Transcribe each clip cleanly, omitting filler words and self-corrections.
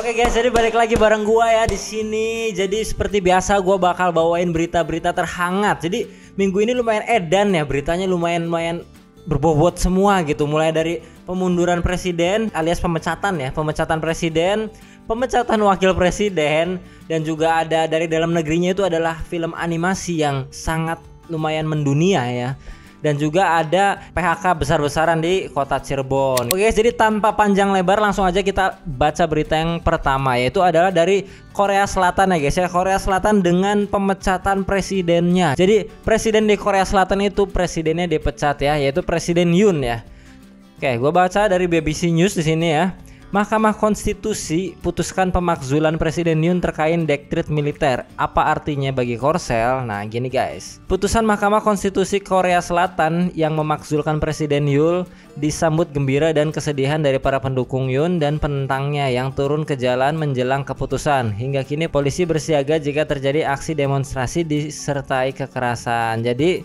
Oke guys, jadi balik lagi bareng gua ya di sini. Jadi seperti biasa gua bakal bawain berita-berita terhangat. Jadi minggu ini lumayan edan ya, beritanya lumayan berbobot semua gitu. Mulai dari pemunduran presiden alias pemecatan ya, pemecatan presiden, pemecatan wakil presiden, dan juga ada dari dalam negerinya itu adalah film animasi yang sangat lumayan mendunia ya. Dan juga ada PHK besar-besaran di kota Cirebon. Oke guys, jadi tanpa panjang lebar langsung aja kita baca berita yang pertama, yaitu adalah dari Korea Selatan ya guys ya. Korea Selatan dengan pemecatan presidennya. Jadi presiden di Korea Selatan itu presidennya dipecat ya, yaitu Presiden Yoon ya. Oke, gue baca dari BBC News di sini ya. Mahkamah Konstitusi putuskan pemakzulan Presiden Yoon terkait dektrit militer. Apa artinya bagi Korsel? Nah gini guys, putusan Mahkamah Konstitusi Korea Selatan yang memakzulkan Presiden Yoon disambut gembira dan kesedihan dari para pendukung Yoon dan penentangnya yang turun ke jalan menjelang keputusan. Hingga kini polisi bersiaga jika terjadi aksi demonstrasi disertai kekerasan. Jadi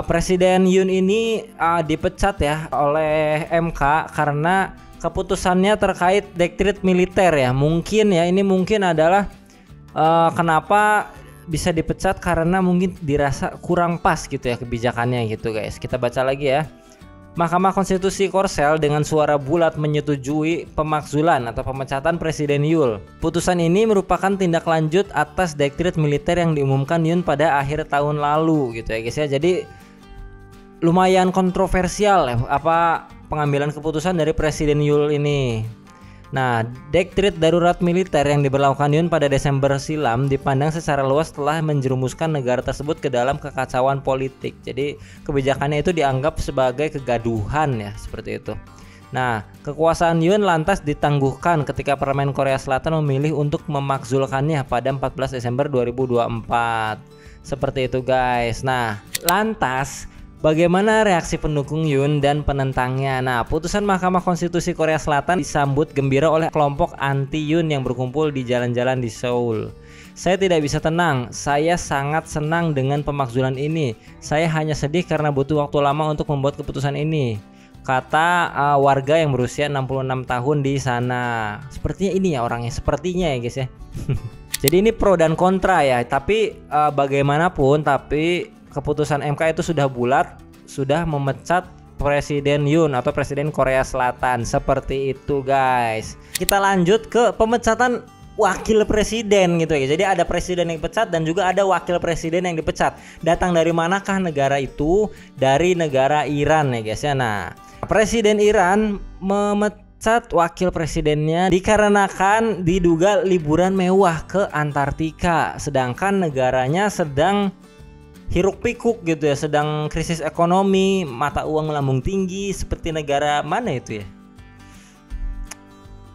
Presiden Yoon ini dipecat ya oleh MK karena keputusannya terkait dektrit militer ya. Mungkin ya, ini mungkin adalah kenapa bisa dipecat, karena mungkin dirasa kurang pas gitu ya kebijakannya gitu guys. Kita baca lagi ya. Mahkamah Konstitusi Korsel dengan suara bulat menyetujui pemakzulan atau pemecatan Presiden Yoon. Putusan ini merupakan tindak lanjut atas dektrit militer yang diumumkan Yoon pada akhir tahun lalu gitu ya guys ya. Jadi lumayan kontroversial ya pengambilan keputusan dari Presiden Yoon ini. Nah, dektrit darurat militer yang diberlakukan Yoon pada Desember silam dipandang secara luas telah menjerumuskan negara tersebut ke dalam kekacauan politik. Jadi kebijakannya itu dianggap sebagai kegaduhan ya, seperti itu. Nah, kekuasaan Yoon lantas ditangguhkan ketika Parlemen Korea Selatan memilih untuk memakzulkannya pada 14 Desember 2024. Seperti itu guys. Nah, lantas bagaimana reaksi pendukung Yoon dan penentangnya? Nah, putusan Mahkamah Konstitusi Korea Selatan disambut gembira oleh kelompok anti Yoon yang berkumpul di jalan-jalan di Seoul. Saya tidak bisa tenang, saya sangat senang dengan pemakzulan ini. Saya hanya sedih karena butuh waktu lama untuk membuat keputusan ini, kata warga yang berusia 66 tahun di sana. Sepertinya ini ya orangnya, sepertinya ya guys ya. Jadi ini pro dan kontra ya, tapi bagaimanapun tapi keputusan MK itu sudah bulat, sudah memecat Presiden Yoon atau Presiden Korea Selatan. Seperti itu guys. Kita lanjut ke pemecatan wakil presiden gitu ya. Jadi ada presiden yang dipecat dan juga ada wakil presiden yang dipecat. Datang dari manakah negara itu? Dari negara Iran ya guys ya. Nah, Presiden Iran memecat wakil presidennya dikarenakan diduga liburan mewah ke Antartika, sedangkan negaranya sedang hiruk pikuk gitu ya, sedang krisis ekonomi, mata uang melambung tinggi. Seperti negara mana itu ya?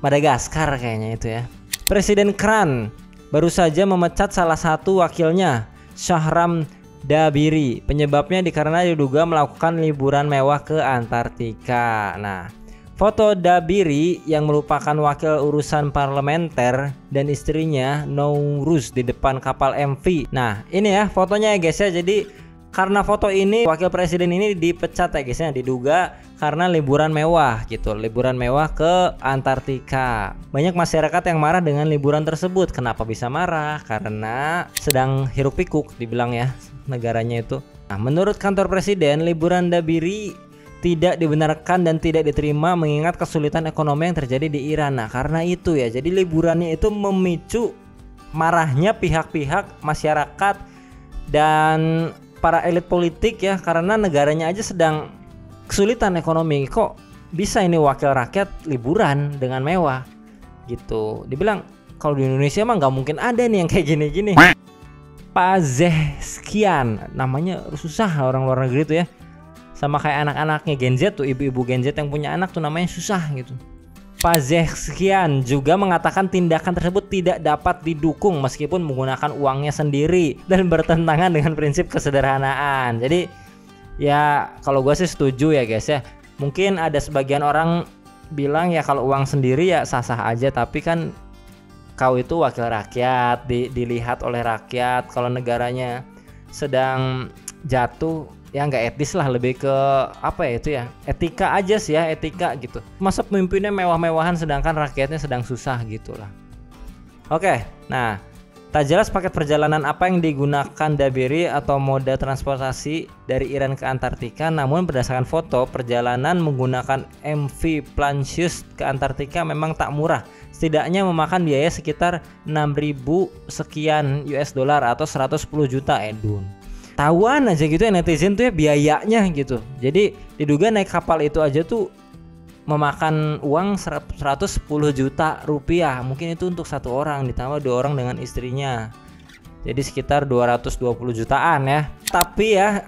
Madagaskar kayaknya itu ya. Presiden Kran baru saja memecat salah satu wakilnya, Shahram Dabiri. Penyebabnya dikarenakan diduga melakukan liburan mewah ke Antartika. Nah, foto Dabiri yang merupakan wakil urusan parlementer dan istrinya Nouruz di depan kapal MV. Nah ini ya fotonya ya guys ya. Jadi karena foto ini wakil presiden ini dipecat ya guys ya, diduga karena liburan mewah gitu, liburan mewah ke Antartika. Banyak masyarakat yang marah dengan liburan tersebut. Kenapa bisa marah? Karena sedang hiruk pikuk dibilang ya negaranya itu. Nah, menurut kantor presiden, liburan Dabiri tidak dibenarkan dan tidak diterima mengingat kesulitan ekonomi yang terjadi di Iran. Nah karena itu ya, jadi liburannya itu memicu marahnya pihak-pihak masyarakat dan para elit politik ya, karena negaranya aja sedang kesulitan ekonomi. Kok bisa ini wakil rakyat liburan dengan mewah gitu. Dibilang kalau di Indonesia mah nggak mungkin ada nih yang kayak gini-gini. Pazeshkian, namanya susah orang luar negeri tuh ya. Sama kayak anak-anaknya Gen Z tuh, ibu-ibu Gen Z yang punya anak tuh namanya susah gitu. Pazeshkian juga mengatakan tindakan tersebut tidak dapat didukung meskipun menggunakan uangnya sendiri dan bertentangan dengan prinsip kesederhanaan. Jadi ya kalau gue sih setuju ya guys ya. Mungkin ada sebagian orang bilang ya kalau uang sendiri ya sah-sah aja, tapi kan kau itu wakil rakyat, dilihat oleh rakyat. Kalau negaranya sedang jatuh ya nggak etis lah, lebih ke apa ya itu ya, etika aja sih ya, etika gitu. Masa pemimpinnya mewah-mewahan sedangkan rakyatnya sedang susah gitu lah. Oke, nah tak jelas paket perjalanan apa yang digunakan Dabiri atau moda transportasi dari Iran ke Antartika, namun berdasarkan foto perjalanan menggunakan MV Plansius ke Antartika memang tak murah. Setidaknya memakan biaya sekitar 6.000 sekian US dollar atau 110 juta edun. Tahuan aja gitu ya netizen tuh ya biayanya gitu. Jadi diduga naik kapal itu aja tuh memakan uang 110 juta rupiah. Mungkin itu untuk satu orang, ditambah 2 orang dengan istrinya. Jadi sekitar 220 jutaan ya. Tapi ya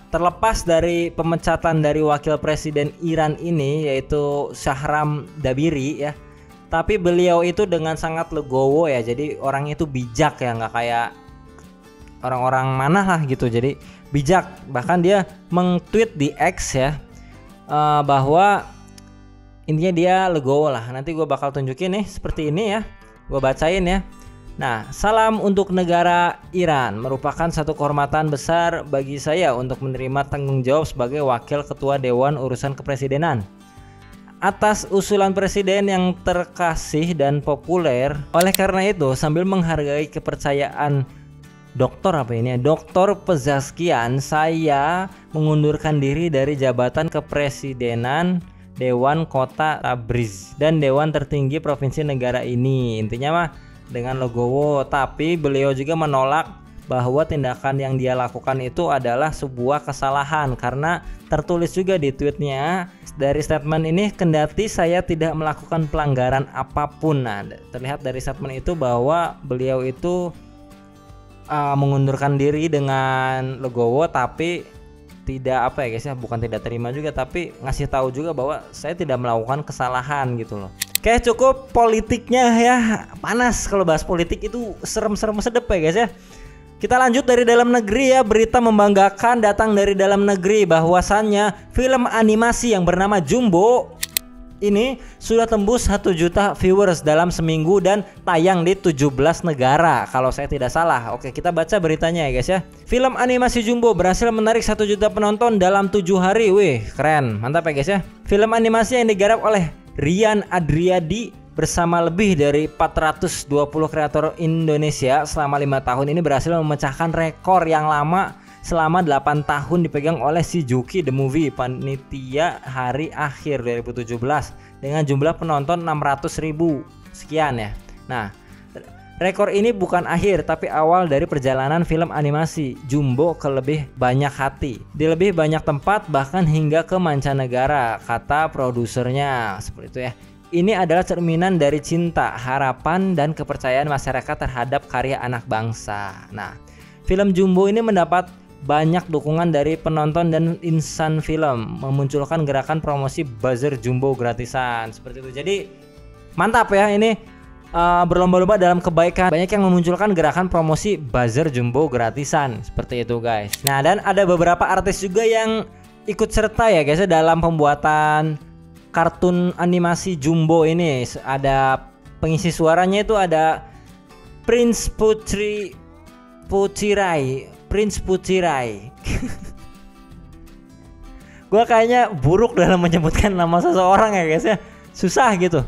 terlepas dari pemecatan dari wakil presiden Iran ini yaitu Shahram Dabiri ya, tapi beliau itu dengan sangat legowo ya. Jadi orang itu bijak ya, nggak kayak orang-orang mana lah gitu. Jadi bijak, bahkan dia meng-tweet di X ya, bahwa intinya dia legowo lah. Nanti gue bakal tunjukin nih seperti ini ya, gue bacain ya. Nah, salam untuk negara Iran, merupakan satu kehormatan besar bagi saya untuk menerima tanggung jawab sebagai wakil ketua Dewan Urusan Kepresidenan atas usulan presiden yang terkasih dan populer. Oleh karena itu, sambil menghargai kepercayaan Dr. Pezaskian, saya mengundurkan diri dari jabatan kepresidenan Dewan Kota Tabriz dan Dewan Tertinggi Provinsi negara ini. Intinya mah dengan legowo, tapi beliau juga menolak bahwa tindakan yang dia lakukan itu adalah sebuah kesalahan, karena tertulis juga di tweetnya dari statement ini, kendati saya tidak melakukan pelanggaran apapun. Nah, terlihat dari statement itu bahwa beliau itu mengundurkan diri dengan legowo, tapi tidak apa ya guys ya, bukan tidak terima juga, tapi ngasih tahu juga bahwa saya tidak melakukan kesalahan gitu loh. Oke, cukup politiknya ya, panas kalau bahas politik itu serem-serem sedep ya guys ya. Kita lanjut dari dalam negeri ya, berita membanggakan datang dari dalam negeri bahwasannya film animasi yang bernama Jumbo ini sudah tembus 1 juta viewers dalam seminggu dan tayang di 17 negara kalau saya tidak salah. Oke, kita baca beritanya ya guys ya. Film animasi Jumbo berhasil menarik 1 juta penonton dalam 7 hari. Wih, keren, mantap ya guys ya. Film animasi yang digarap oleh Rian Adriadi bersama lebih dari 420 kreator Indonesia selama 5 tahun ini berhasil memecahkan rekor yang lama selama 8 tahun dipegang oleh si Juki The Movie, panitia hari akhir 2017 dengan jumlah penonton 600.000 sekian ya. Nah, rekor ini bukan akhir tapi awal dari perjalanan film animasi Jumbo ke lebih banyak hati, di lebih banyak tempat bahkan hingga ke mancanegara, kata produsernya. Seperti itu ya. Ini adalah cerminan dari cinta, harapan dan kepercayaan masyarakat terhadap karya anak bangsa. Nah, film Jumbo ini mendapat banyak dukungan dari penonton dan insan film, memunculkan gerakan promosi buzzer Jumbo gratisan seperti itu. Jadi mantap ya, ini berlomba-lomba dalam kebaikan. Banyak yang memunculkan gerakan promosi buzzer Jumbo gratisan seperti itu guys. Nah, dan ada beberapa artis juga yang ikut serta ya guys dalam pembuatan kartun animasi Jumbo ini. Ada pengisi suaranya itu ada Prince Putirai. Gua kayaknya buruk dalam menyebutkan nama seseorang ya guys ya, susah gitu.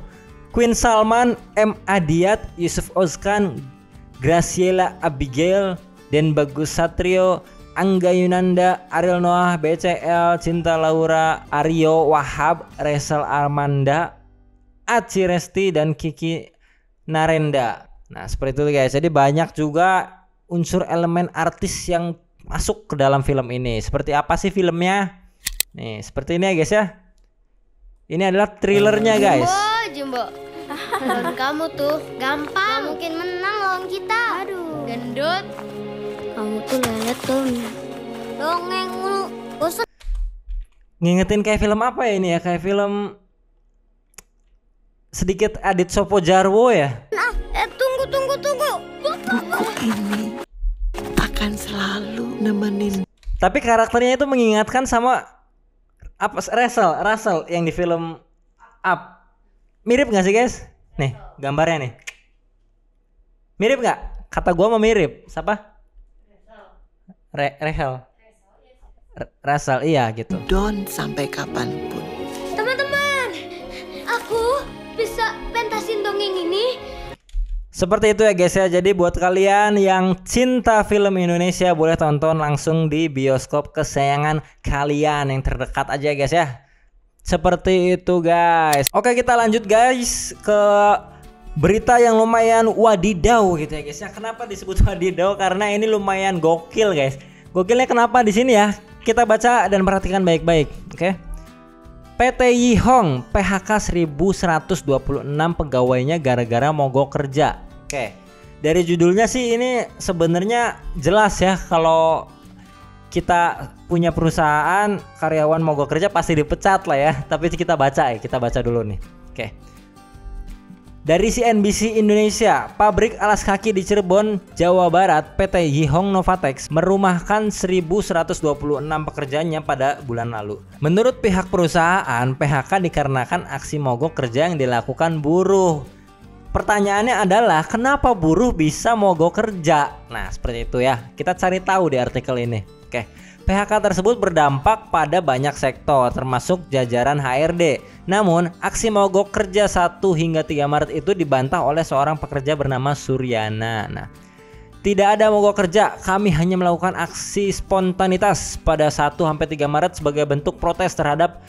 Queen Salman, M. Adiat, Yusuf Ozkan, Graciela Abigail, Den Bagus Satrio, Angga Yunanda, Ariel Noah, BCL, Cinta Laura, Aryo Wahab, Resel Armanda, Aci Resti, dan Kiki Narenda. Nah seperti itu guys, jadi banyak juga unsur elemen artis yang masuk ke dalam film ini. Seperti apa sih filmnya? Nih seperti ini ya guys ya. Ini adalah thrillernya guys. Jumbo, lawan kamu tuh gampang, gak mungkin menang lawan kita. Aduh, gendut. Kamu tuh lelet tuh. Dongeng mulu. Bosan. Ngingetin kayak film apa ya ini ya? Kayak film sedikit Adit Sopo Jarwo ya. Tunggu. Buku ini akan selalu nemenin. Tapi karakternya itu mengingatkan sama apa, Russell yang di film Up. Mirip gak sih guys? Nih gambarnya nih. Mirip gak? Kata gua mah mirip. Siapa? Russell, iya gitu. Don sampai kapanpun. Teman-teman, aku bisa pentasin dongeng ini. Seperti itu ya guys ya. Jadi buat kalian yang cinta film Indonesia, boleh tonton langsung di bioskop kesayangan kalian yang terdekat aja guys ya. Seperti itu guys. Oke, kita lanjut guys ke berita yang lumayan wadidaw gitu ya guys ya. Kenapa disebut wadidaw? Karena ini lumayan gokil guys. Gokilnya kenapa di sini ya? Kita baca dan perhatikan baik-baik. Oke. PT Yihong PHK 1126 pegawainya gara-gara mogok kerja. Oke. Dari judulnya sih ini sebenarnya jelas ya, kalau kita punya perusahaan karyawan mogok kerja pasti dipecat lah ya. Tapi kita baca dulu nih. Oke. Dari CNBC Indonesia, pabrik alas kaki di Cirebon, Jawa Barat, PT Yihong Novatex merumahkan 1126 pekerjaannya pada bulan lalu. Menurut pihak perusahaan, PHK dikarenakan aksi mogok kerja yang dilakukan buruh. Pertanyaannya adalah, kenapa buruh bisa mogok kerja? Nah, seperti itu ya. Kita cari tahu di artikel ini. Oke. PHK tersebut berdampak pada banyak sektor termasuk jajaran HRD. Namun, aksi mogok kerja 1 hingga 3 Maret itu dibantah oleh seorang pekerja bernama Suryana. Nah, tidak ada mogok kerja, kami hanya melakukan aksi spontanitas pada 1 sampai 3 Maret sebagai bentuk protes terhadap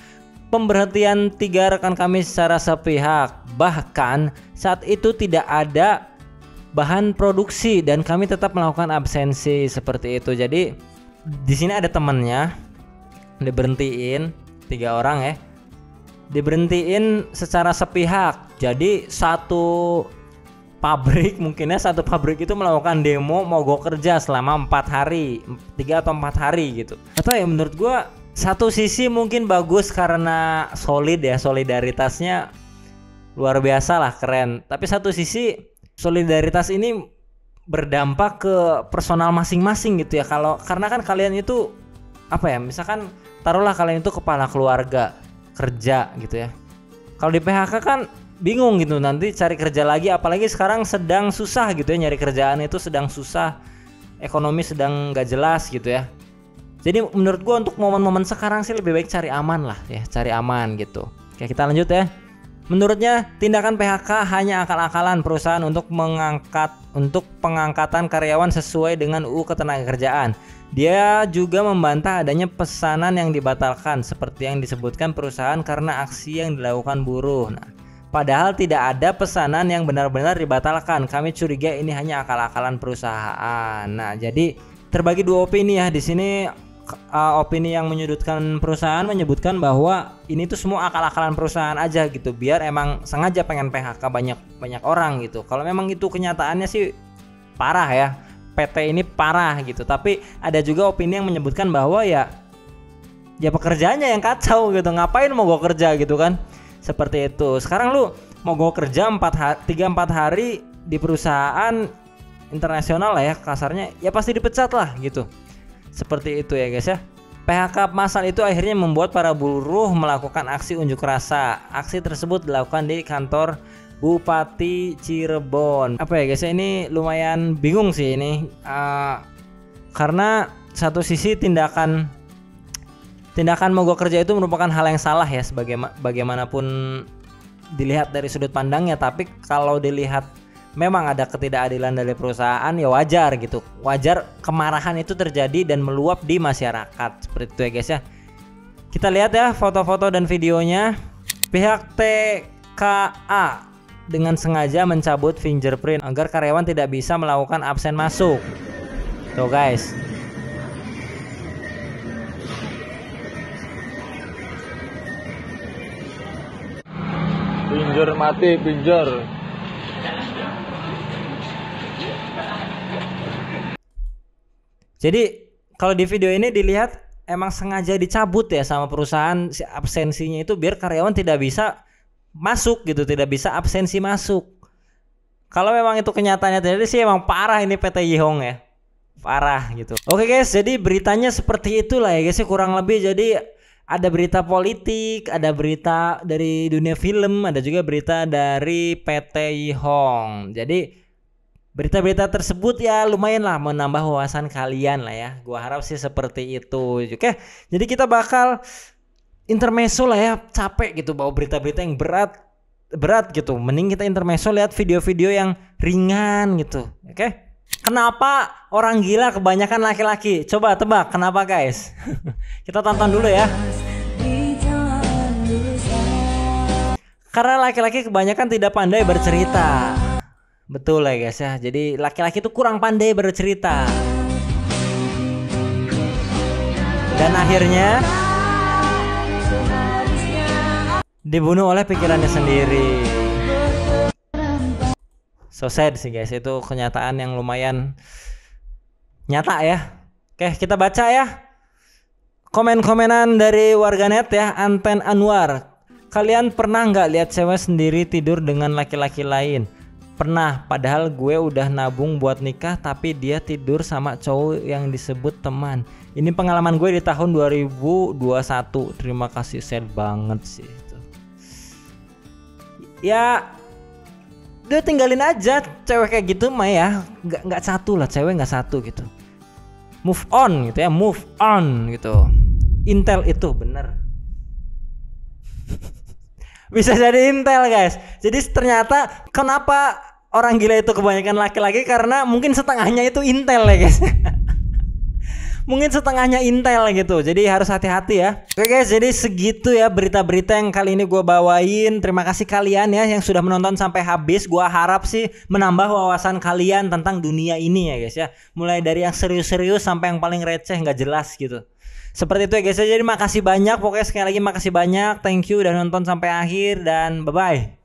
pemberhentian 3 rekan kami secara sepihak. Bahkan saat itu tidak ada bahan produksi dan kami tetap melakukan absensi seperti itu. Jadi di sini ada temannya diberhentiin 3 orang ya, diberhentiin secara sepihak. Jadi satu pabrik itu melakukan demo mogok kerja selama 4 hari, 3 atau 4 hari gitu. Atau ya menurut gua satu sisi mungkin bagus karena solid ya, solidaritasnya luar biasa lah, keren. Tapi satu sisi solidaritas ini berdampak ke personal masing-masing gitu ya. Karena kan kalian itu apa ya, misalkan taruhlah kalian itu kepala keluarga kerja gitu ya. Kalau di PHK kan bingung gitu, nanti cari kerja lagi, apalagi sekarang sedang susah gitu ya, nyari kerjaan itu sedang susah, ekonomi sedang gak jelas gitu ya. Jadi menurut gua untuk momen-momen sekarang sih lebih baik cari aman lah ya, cari aman gitu. Oke, kita lanjut ya. Menurutnya, tindakan PHK hanya akal-akalan perusahaan untuk pengangkatan karyawan sesuai dengan UU Ketenagakerjaan. Dia juga membantah adanya pesanan yang dibatalkan seperti yang disebutkan perusahaan karena aksi yang dilakukan buruh. Nah, padahal tidak ada pesanan yang benar-benar dibatalkan. Kami curiga ini hanya akal-akalan perusahaan. Nah, jadi terbagi 2 opini ya di sini. Opini yang menyudutkan perusahaan menyebutkan bahwa ini tuh semua akal-akalan perusahaan aja gitu, biar emang sengaja pengen PHK banyak orang gitu. Kalau memang itu kenyataannya sih parah ya, PT ini parah gitu. Tapi ada juga opini yang menyebutkan bahwa ya pekerjaannya yang kacau gitu, ngapain mogok kerja gitu kan. Seperti itu. Sekarang lu mogok kerja 3-4 hari di perusahaan internasional lah ya kasarnya, ya pasti dipecat lah gitu. Seperti itu ya guys ya. PHK massal itu akhirnya membuat para buruh melakukan aksi unjuk rasa. Aksi tersebut dilakukan di kantor Bupati Cirebon. Apa ya guys ya, ini lumayan bingung sih ini. Karena satu sisi tindakan mogok kerja itu merupakan hal yang salah ya, bagaimanapun dilihat dari sudut pandangnya. Tapi kalau dilihat memang ada ketidakadilan dari perusahaan, ya wajar gitu. Wajar kemarahan itu terjadi dan meluap di masyarakat. Seperti itu ya guys ya. Kita lihat ya foto-foto dan videonya. Pihak TKA dengan sengaja mencabut fingerprint agar karyawan tidak bisa melakukan absen masuk. Tuh guys. Pinjor mati, pinjor. Jadi kalau di video ini dilihat emang sengaja dicabut ya sama perusahaan absensinya itu biar karyawan tidak bisa masuk gitu, tidak bisa absensi masuk. Kalau memang itu kenyataannya terjadi sih emang parah ini PT Yihong ya. Parah gitu. Oke guys, jadi beritanya seperti itulah ya guys, kurang lebih. Jadi ada berita politik, ada berita dari dunia film, ada juga berita dari PT Yihong. Jadi berita-berita tersebut ya lumayan lah menambah wawasan kalian lah ya. Gua harap sih seperti itu. Oke, jadi kita bakal intermezzo lah ya, capek gitu bawa berita-berita yang berat gitu. Mending kita intermezzo lihat video-video yang ringan gitu. Oke. Kenapa orang gila kebanyakan laki-laki? Coba tebak kenapa guys? Kita tonton dulu ya. Karena laki-laki kebanyakan tidak pandai bercerita. Betul lah guys ya. Jadi laki-laki itu kurang pandai bercerita. Dan akhirnya dibunuh oleh pikirannya sendiri. So sad sih guys, itu kenyataan yang lumayan nyata ya. Oke, kita baca ya komen-komenan dari warganet ya. Anten Anwar, kalian pernah nggak lihat cewek sendiri tidur dengan laki-laki lain? Pernah, padahal gue udah nabung buat nikah tapi dia tidur sama cowok yang disebut teman. Ini pengalaman gue di tahun 2021. Terima kasih, sad banget sih itu. Ya udah tinggalin aja cewek kayak gitu mah ya, nggak satu lah, cewek nggak satu gitu. Move on gitu ya, move on gitu. Intel itu bener. Bisa jadi intel guys. Jadi ternyata kenapa orang gila itu kebanyakan laki-laki, karena mungkin setengahnya itu intel ya guys. Mungkin setengahnya intel gitu. Jadi harus hati-hati ya. Oke guys, jadi segitu ya berita-berita yang kali ini gue bawain. Terima kasih kalian ya yang sudah menonton sampai habis. Gue harap sih menambah wawasan kalian tentang dunia ini ya guys ya. Mulai dari yang serius-serius sampai yang paling receh nggak jelas gitu. Seperti itu ya guys. Jadi makasih banyak. Pokoknya sekali lagi makasih banyak. Thank you udah nonton sampai akhir dan bye-bye.